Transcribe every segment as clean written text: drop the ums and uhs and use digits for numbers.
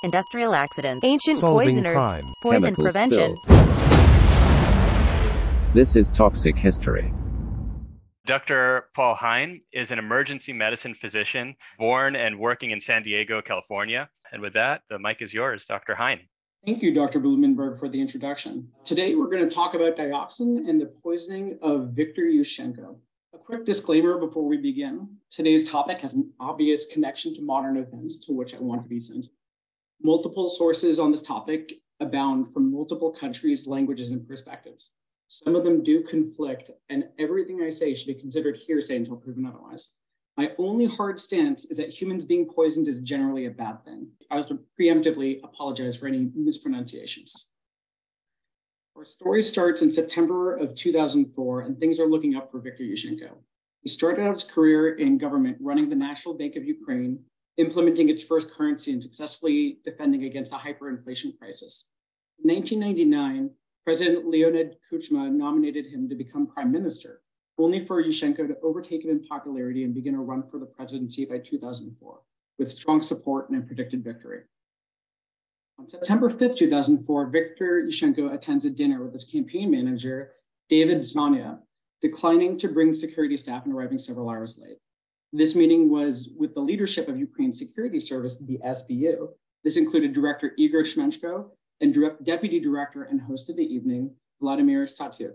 industrial accidents, ancient solving poisoners, crime, poison chemical prevention. spills. This is Toxic History. Dr. Paul Hein is an emergency medicine physician born and working in San Diego, California. And with that, the mic is yours, Dr. Hein. Thank you, Dr. Blumenberg, for the introduction. Today, we're going to talk about dioxin and the poisoning of Viktor Yushchenko. A quick disclaimer before we begin. Today's topic has an obvious connection to modern events to which I want to be sensitive. Multiple sources on this topic abound from multiple countries, languages, and perspectives. Some of them do conflict, and everything I say should be considered hearsay until proven otherwise. My only hard stance is that humans being poisoned is generally a bad thing. I was to preemptively apologize for any mispronunciations. Our story starts in September of 2004, and things are looking up for Viktor Yushchenko. He started out his career in government running the National Bank of Ukraine, implementing its first currency and successfully defending against a hyperinflation crisis. In 1999, President Leonid Kuchma nominated him to become prime minister, only for Yushchenko to overtake him in popularity and begin a run for the presidency by 2004, with strong support and a predicted victory. On September 5th, 2004, Viktor Yushchenko attends a dinner with his campaign manager, David Zvania, declining to bring security staff and arriving several hours late. This meeting was with the leadership of Ukraine's security service, the SBU. This included Director Igor Shmenchko and Deputy Director and host of the evening, Vladimir Satsiuk,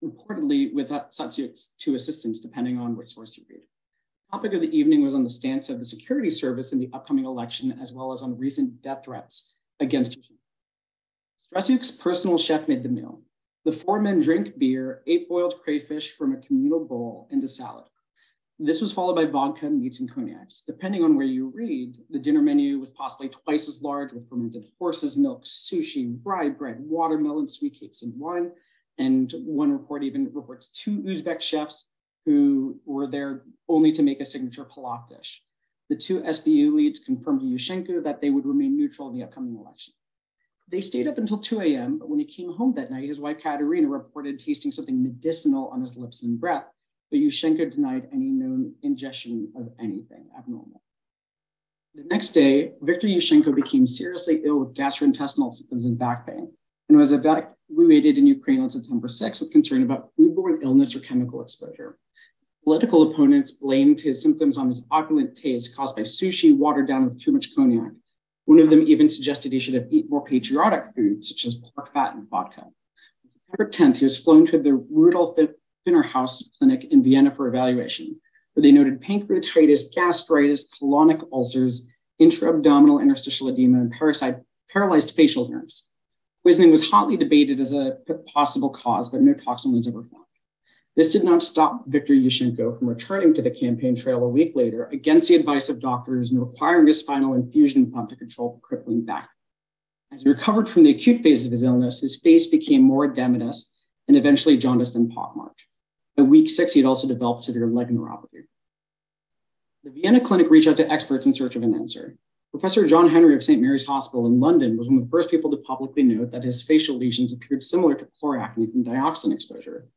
reportedly with Satsiuk's two assistants, depending on which source you read. The topic of the evening was on the stance of the security service in the upcoming election, as well as on recent death threats against Yushchenko. Satsiuk's personal chef made the meal. The four men drank beer, ate boiled crayfish from a communal bowl, and a salad. This was followed by vodka, meats, and cognacs. Depending on where you read, the dinner menu was possibly twice as large with fermented horse's milk, sushi, rye bread, watermelon, sweet cakes, and wine. And one report even reports two Uzbek chefs who were there only to make a signature pilaf dish. The two SBU leads confirmed to Yushchenko that they would remain neutral in the upcoming election. They stayed up until 2 a.m., but when he came home that night, his wife Katerina reported tasting something medicinal on his lips and breath, but Yushchenko denied any known ingestion of anything abnormal. The next day, Viktor Yushchenko became seriously ill with gastrointestinal symptoms and back pain, and was evacuated in Ukraine on September 6 with concern about foodborne illness or chemical exposure. Political opponents blamed his symptoms on his opulent taste caused by sushi watered down with too much cognac. One of them even suggested he should have eaten more patriotic foods, such as pork fat and vodka. On September 10th, he was flown to the Rudolf House Clinic in Vienna for evaluation, where they noted pancreatitis, gastritis, colonic ulcers, intra-abdominal interstitial edema, and paralyzed facial nerves. Poisoning was hotly debated as a possible cause, but no toxin was ever found. This did not stop Viktor Yushchenko from returning to the campaign trail a week later against the advice of doctors and requiring a spinal infusion pump to control the crippling back. As he recovered from the acute phase of his illness, his face became more edematous and eventually jaundiced and pockmarked. By week 6, he had also developed severe leg neuropathy. The Vienna clinic reached out to experts in search of an answer. Professor John Henry of St. Mary's Hospital in London was one of the first people to publicly note that his facial lesions appeared similar to chloracne from dioxin exposure.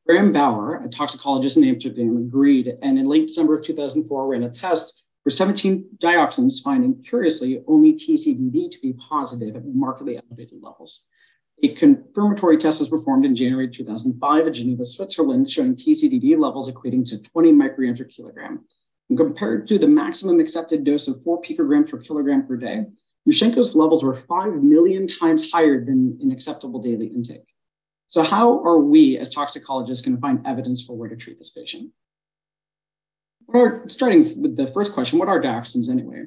Graham Bauer, a toxicologist in Amsterdam, agreed, and in late December of 2004 ran a test for 17 dioxins, finding, curiously, only TCDD to be positive at markedly elevated levels. A confirmatory test was performed in January 2005 in Geneva, Switzerland, showing TCDD levels equating to 20 micrograms per kilogram. And compared to the maximum accepted dose of 4 picograms per kilogram per day, Yushchenko's levels were 5 million times higher than an acceptable daily intake. So how are we as toxicologists going to find evidence for where to treat this patient? Starting with the first question, what are dioxins anyway?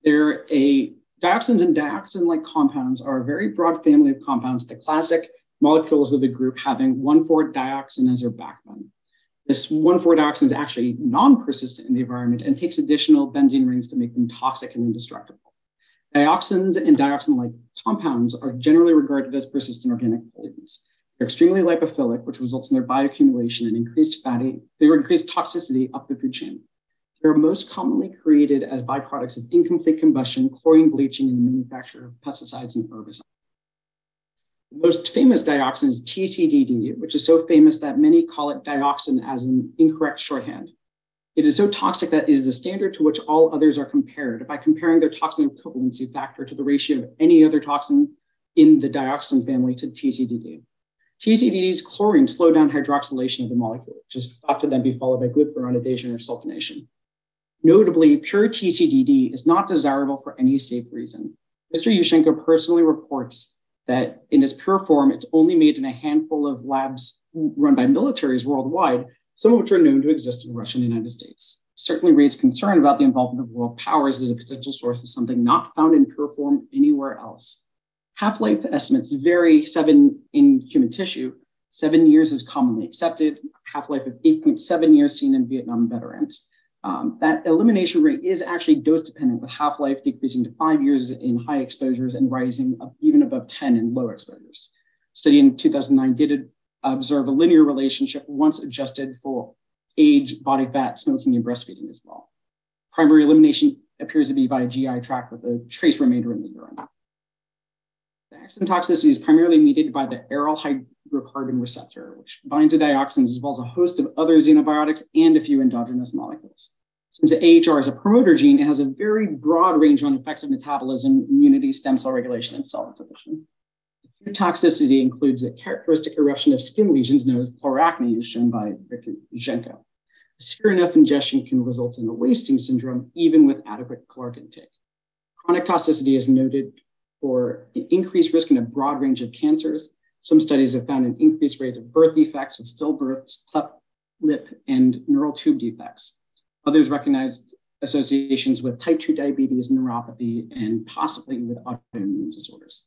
Dioxins and dioxin-like compounds are a very broad family of compounds, the classic molecules of the group having 1,4-dioxin as their backbone. This 1,4-dioxin is actually non-persistent in the environment and takes additional benzene rings to make them toxic and indestructible. Dioxins and dioxin-like compounds are generally regarded as persistent organic pollutants. They're extremely lipophilic, which results in their bioaccumulation and increased toxicity up the food chain. They're most commonly created as byproducts of incomplete combustion, chlorine bleaching, and the manufacture of pesticides and herbicides. The most famous dioxin is TCDD, which is so famous that many call it dioxin as an incorrect shorthand. It is so toxic that it is a standard to which all others are compared by comparing their toxin equivalency factor to the ratio of any other toxin in the dioxin family to TCDD. TCDD's chlorine slow down hydroxylation of the molecule, which is thought to then be followed by glucuronidation or sulfonation. Notably, pure TCDD is not desirable for any safe reason. Mr. Yushchenko personally reports that in its pure form, it's only made in a handful of labs run by militaries worldwide, some of which are known to exist in Russia and the United States. Certainly raised concern about the involvement of world powers as a potential source of something not found in pure form anywhere else. Half-life estimates vary in human tissue. 7 years is commonly accepted. Half-life of 8.7 years seen in Vietnam veterans. That elimination rate is actually dose-dependent, with half-life decreasing to 5 years in high exposures and rising up even above 10 in low exposures. A study in 2009 did observe a linear relationship once adjusted for age, body fat, smoking, and breastfeeding as well. Primary elimination appears to be by GI tract with a trace remainder in the urine. Dioxin toxicity is primarily mediated by the aryl hydrocarbon receptor, which binds to dioxins as well as a host of other xenobiotics and a few endogenous molecules. Since the AHR is a promoter gene, it has a very broad range on effects of metabolism, immunity, stem cell regulation, and cell division. Acute toxicity includes a characteristic eruption of skin lesions known as chloracne, as shown by Viktor Yushchenko. Severe enough ingestion can result in a wasting syndrome, even with adequate caloric intake. Chronic toxicity is noted for increased risk in a broad range of cancers. Some studies have found an increased rate of birth defects with stillbirths, cleft lip, and neural tube defects. Others recognized associations with type 2 diabetes, neuropathy, and possibly with autoimmune disorders.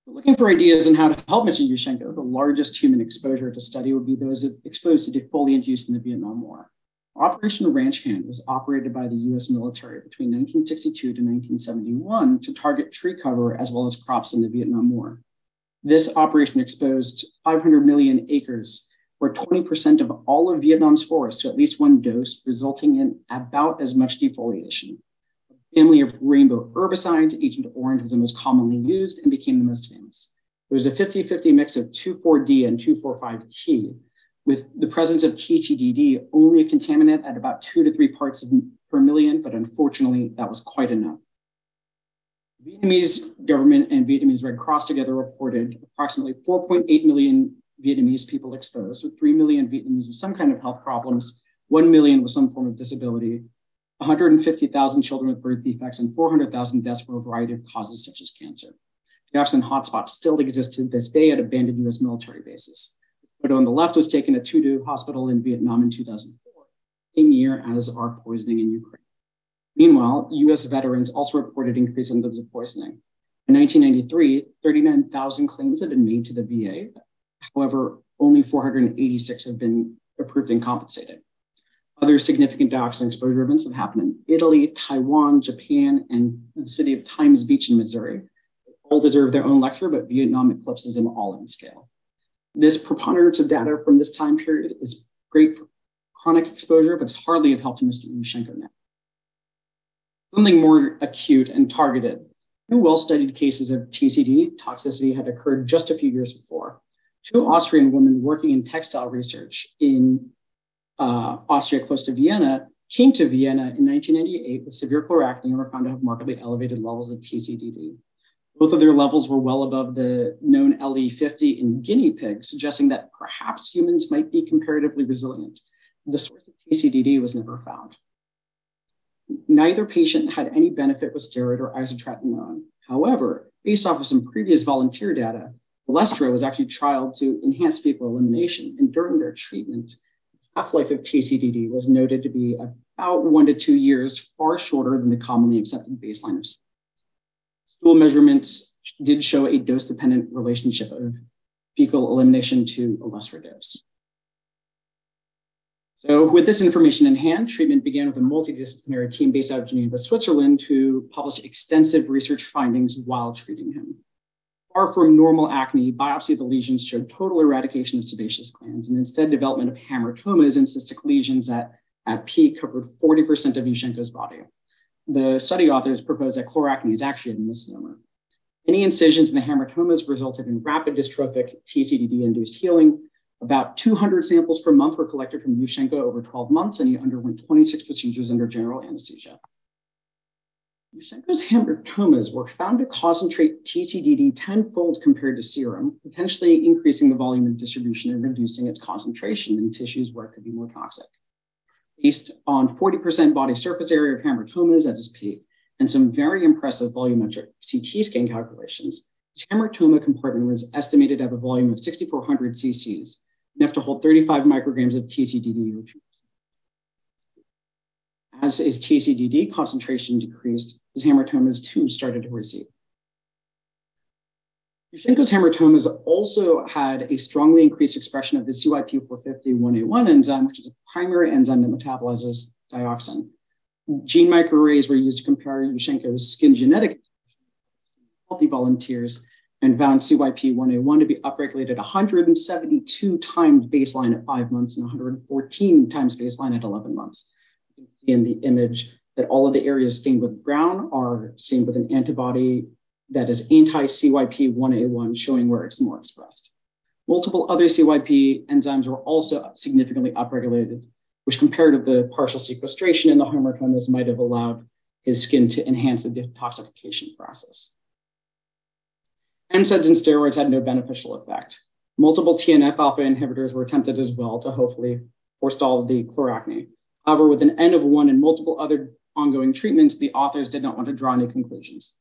We're looking for ideas on how to help Mr. Yushchenko. The largest human exposure to study would be those exposed to defoliant use in the Vietnam War. Operation Ranchhand was operated by the US military between 1962 to 1971 to target tree cover as well as crops in the Vietnam War. This operation exposed 500 million acres, or 20% of all of Vietnam's forests, to at least one dose, resulting in about as much defoliation. A family of rainbow herbicides, Agent Orange was the most commonly used and became the most famous. There was a 50-50 mix of 2,4-D and 2,4,5-T, with the presence of TCDD only a contaminant at about 2 to 3 parts per million, but unfortunately, that was quite enough. The Vietnamese government and Vietnamese Red Cross together reported approximately 4.8 million Vietnamese people exposed, with 3 million Vietnamese with some kind of health problems, 1 million with some form of disability, 150,000 children with birth defects, and 400,000 deaths from a variety of causes such as cancer. Dioxin hotspots still exist to this day at abandoned US military bases. The photo on the left was taken at Tu Du Hospital in Vietnam in 2004, same year as our poisoning in Ukraine. Meanwhile, US veterans also reported increased symptoms of poisoning. In 1993, 39,000 claims had been made to the VA. However, only 486 have been approved and compensated. Other significant dioxin exposure events have happened in Italy, Taiwan, Japan, and the city of Times Beach in Missouri. They all deserve their own lecture, but Vietnam eclipses them all in scale. This preponderance of data from this time period is great for chronic exposure, but it's hardly of help to Mr. Yushchenko now. Something more acute and targeted. Two well-studied cases of TCD toxicity had occurred just a few years before. Two Austrian women working in textile research in Austria, close to Vienna, came to Vienna in 1998 with severe chloracne and were found to have markedly elevated levels of TCDD. Both of their levels were well above the known LE50 in guinea pigs, suggesting that perhaps humans might be comparatively resilient. The source of TCDD was never found. Neither patient had any benefit with steroid or isotretinoin. However, based off of some previous volunteer data, Balestra was actually trialed to enhance fecal elimination, and during their treatment, the half-life of TCDD was noted to be about 1 to 2 years, far shorter than the commonly accepted baseline of stool measurements did show a dose-dependent relationship of fecal elimination to a lesser dose. So with this information in hand, treatment began with a multidisciplinary team based out of Geneva, Switzerland, who published extensive research findings while treating him. Far from normal acne, biopsy of the lesions showed total eradication of sebaceous glands, and instead development of hamartomas and cystic lesions at peak covered 40% of Yushchenko's body. The study authors proposed that chloracne is actually a misnomer. Any incisions in the hamartomas resulted in rapid dystrophic TCDD-induced healing, About 200 samples per month were collected from Yushchenko over 12 months, and he underwent 26 procedures under general anesthesia. Yushchenko's hematomas were found to concentrate TCDD tenfold compared to serum, potentially increasing the volume and distribution and reducing its concentration in tissues where it could be more toxic. Based on 40% body surface area of hematomas at his peak and some very impressive volumetric CT scan calculations, his hematoma compartment was estimated to have a volume of 6,400 cc's, enough to hold 35 micrograms of TCDD. As his TCDD concentration decreased, his hematomas too started to recede. Yushchenko's hematomas also had a strongly increased expression of the CYP450-1A1 enzyme, which is a primary enzyme that metabolizes dioxin. Gene microarrays were used to compare Yushchenko's skin genetic healthy volunteers and found CYP1A1 to be upregulated 172 times baseline at 5 months and 114 times baseline at 11 months. You can see in the image that all of the areas stained with brown are stained with an antibody that is anti-CYP1A1, showing where it's more expressed. Multiple other CYP enzymes were also significantly upregulated, which compared to the partial sequestration in the hematomas might have allowed his skin to enhance the detoxification process. NSAIDs and steroids had no beneficial effect. Multiple TNF-alpha inhibitors were attempted as well to hopefully forestall the chloracne. However, with an N of 1 and multiple other ongoing treatments, the authors did not want to draw any conclusions.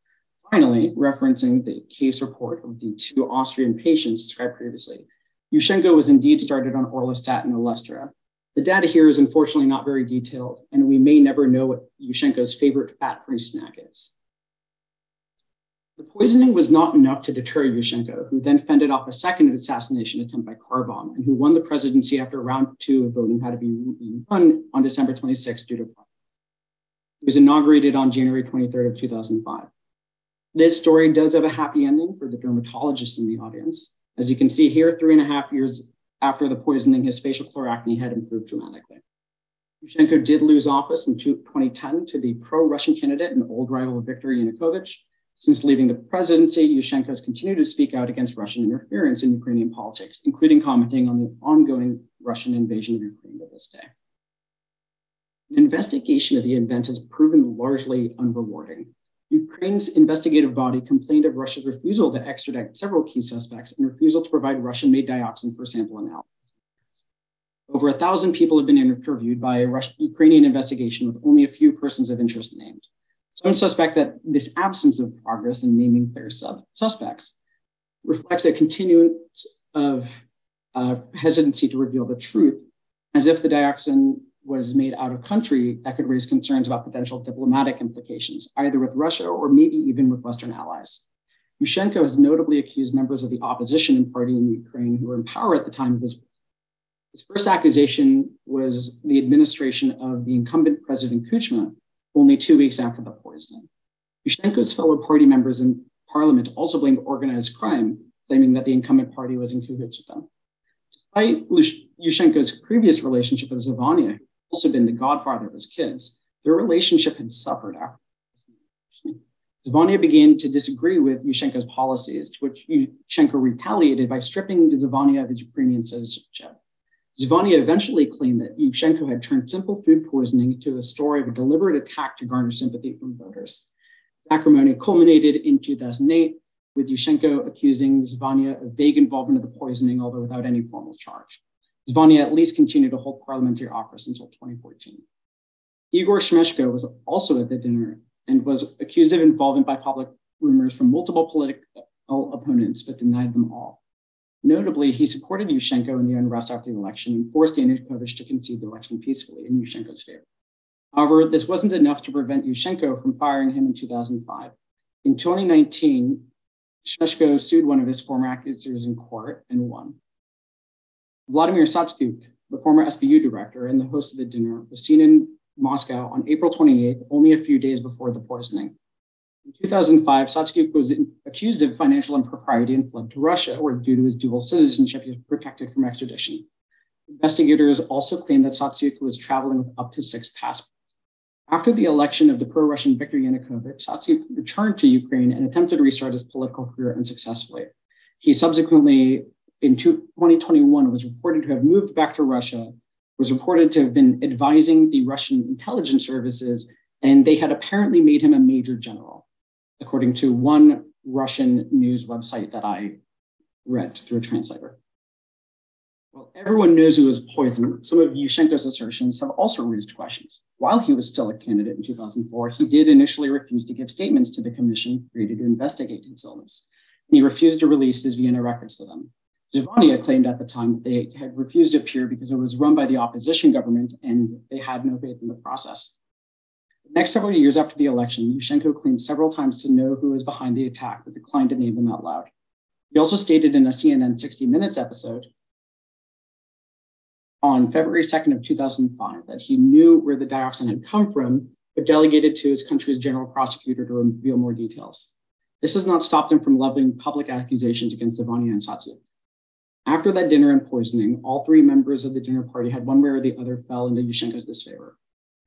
Finally, referencing the case report of the 2 Austrian patients described previously, Yushchenko was indeed started on orlistat and Austria. The data here is unfortunately not very detailed, and we may never know what Yushchenko's favorite fat-free snack is. The poisoning was not enough to deter Yushchenko, who then fended off a second assassination attempt by car bomb, and who won the presidency after round 2 of voting had to be run on December 26 due to fraud. He was inaugurated on January 23rd of 2005. This story does have a happy ending for the dermatologists in the audience. As you can see here, 3.5 years after the poisoning, his facial chloracne had improved dramatically. Yushchenko did lose office in 2010 to the pro-Russian candidate and old rival Viktor Yushchenko. Since leaving the presidency, Yushchenko has continued to speak out against Russian interference in Ukrainian politics, including commenting on the ongoing Russian invasion of Ukraine to this day. An investigation of the event has proven largely unrewarding. Ukraine's investigative body complained of Russia's refusal to extradite several key suspects and refusal to provide Russian-made dioxin for sample analysis. Over 1,000 people have been interviewed by a Ukrainian investigation with only a few persons of interest named. Some suspect that this absence of progress in naming clear suspects reflects a continuance of hesitancy to reveal the truth, as if the dioxin was made out of country that could raise concerns about potential diplomatic implications, either with Russia or maybe even with Western allies. Yushchenko has notably accused members of the opposition party in Ukraine who were in power at the time of his first accusation was the administration of the incumbent President Kuchma, only 2 weeks after the poisoning. Yushchenko's fellow party members in parliament also blamed organized crime, claiming that the incumbent party was in cahoots with them. Despite Yushchenko's previous relationship with Zvania, who had also been the godfather of his kids, their relationship had suffered after the poisoning. Zvania began to disagree with Yushchenko's policies, to which Yushchenko retaliated by stripping Zvania of his Ukrainian citizenship. Zvania eventually claimed that Yushchenko had turned simple food poisoning into a story of a deliberate attack to garner sympathy from voters. The acrimony culminated in 2008, with Yushchenko accusing Zvania of vague involvement of the poisoning, although without any formal charge. Zvania at least continued to hold parliamentary office until 2014. Igor Shmeshko was also at the dinner and was accused of involvement by public rumors from multiple political opponents, but denied them all. Notably, he supported Yushchenko in the unrest after the election and forced Yanukovych to concede the election peacefully in Yushchenko's favor. However, this wasn't enough to prevent Yushchenko from firing him in 2005. In 2019, Shmeshko sued one of his former accusers in court and won. Vladimir Satsyuk, the former SBU director and the host of the dinner, was seen in Moscow on April 28th, only a few days before the poisoning. In 2005, Satsyuk was accused of financial impropriety and fled to Russia, where due to his dual citizenship, he was protected from extradition. Investigators also claimed that Satsyuk was traveling with up to 6 passports. After the election of the pro-Russian Viktor Yushchenko, Satsyuk returned to Ukraine and attempted to restart his political career unsuccessfully. He subsequently in 2021 was reported to have moved back to Russia, was reported to have been advising the Russian intelligence services, and they had apparently made him a major general, according to one Russian news website that I read through a translator. Well, everyone knows who was poisoned. Some of Yushchenko's assertions have also raised questions. While he was still a candidate in 2004, he did initially refuse to give statements to the commission created to investigate his illness. And he refused to release his Vienna records to them. Zhivania claimed at the time that they had refused to appear because it was run by the opposition government and they had no faith in the process. The next several years after the election, Yushchenko claimed several times to know who was behind the attack, but declined to name them out loud. He also stated in a CNN 60 Minutes episode on February 2nd of 2005 that he knew where the dioxin had come from, but delegated to his country's general prosecutor to reveal more details. This has not stopped him from leveling public accusations against Zhivania and Satsuk. After that dinner and poisoning, all three members of the dinner party had one way or the other fell into Yushchenko's disfavor.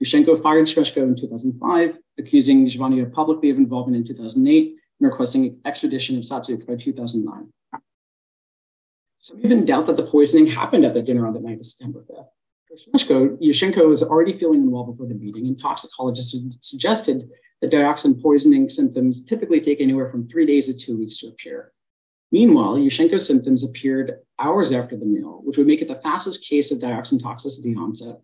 Yushchenko fired Shmeshko in 2005, accusing Zhivania publicly of involvement in 2008, and requesting extradition of Satsuk by 2009. Some even doubt that the poisoning happened at the dinner on the night of September 5th. For Shmeshko, Yushchenko was already feeling unwell before the meeting, and toxicologists suggested that dioxin poisoning symptoms typically take anywhere from 3 days to 2 weeks to appear. Meanwhile, Yushchenko's symptoms appeared hours after the meal, which would make it the fastest case of dioxin toxicity onset.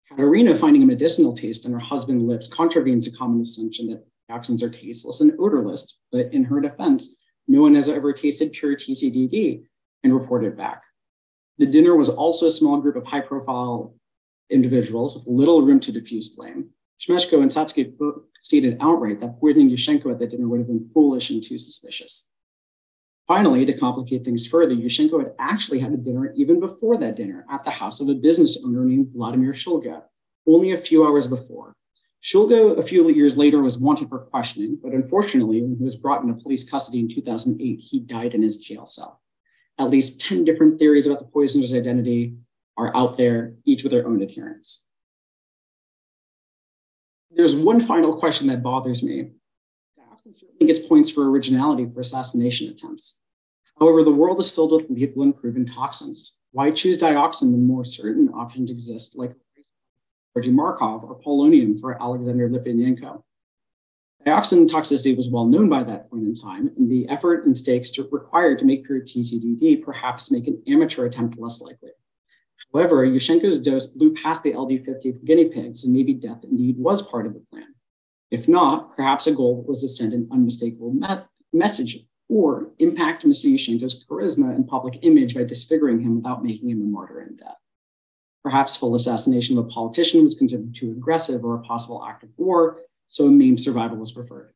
Katerina finding a medicinal taste on her husband's lips contravenes a common assumption that dioxins are tasteless and odorless, but in her defense, no one has ever tasted pure TCDD and reported back. The dinner was also a small group of high-profile individuals with little room to diffuse blame. Shmeshko and Satsuk stated outright that poisoning Yushchenko at the dinner would have been foolish and too suspicious. Finally, to complicate things further, Yushchenko had actually had a dinner even before that dinner at the house of a business owner named Vladimir Shulga, only a few hours before. Shulga, a few years later, was wanted for questioning, but unfortunately, when he was brought into police custody in 2008, he died in his jail cell. At least 10 different theories about the poisoner's identity are out there, each with their own adherents. There's one final question that bothers me. Dioxin certainly gets points for originality for assassination attempts. However, the world is filled with lethal and proven toxins. Why choose dioxin when more certain options exist, like Georgy Markov or polonium for Alexander Litvinenko? Dioxin toxicity was well known by that point in time, and the effort and stakes required to make pure TCDD perhaps make an amateur attempt less likely. However, Yushchenko's dose blew past the LD50 for guinea pigs, and maybe death indeed was part of the plan. If not, perhaps a goal was to send an unmistakable message or impact Mr. Yushchenko's charisma and public image by disfiguring him without making him a martyr in death. Perhaps full assassination of a politician was considered too aggressive or a possible act of war, so a maimed survival was preferred.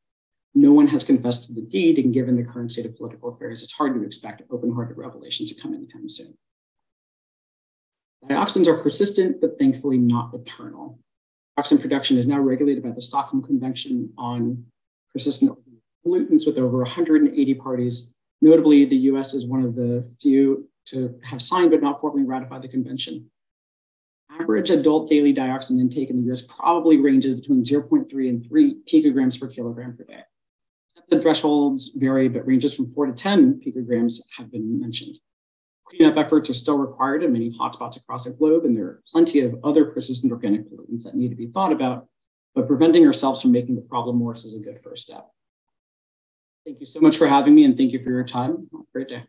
No one has confessed to the deed, and given the current state of political affairs, it's hard to expect open-hearted revelations to come anytime soon. Dioxins are persistent, but thankfully not eternal. Dioxin production is now regulated by the Stockholm Convention on Persistent Pollutants with over 180 parties. Notably, the US is one of the few to have signed but not formally ratified the convention. Average adult daily dioxin intake in the US probably ranges between 0.3 and 3 picograms per kilogram per day. Accepted thresholds vary, but ranges from 4 to 10 picograms have been mentioned. Cleanup efforts are still required in many hotspots across the globe, and there are plenty of other persistent organic pollutants that need to be thought about, but preventing ourselves from making the problem worse is a good first step. Thank you so much for having me, and thank you for your time. Have a great day.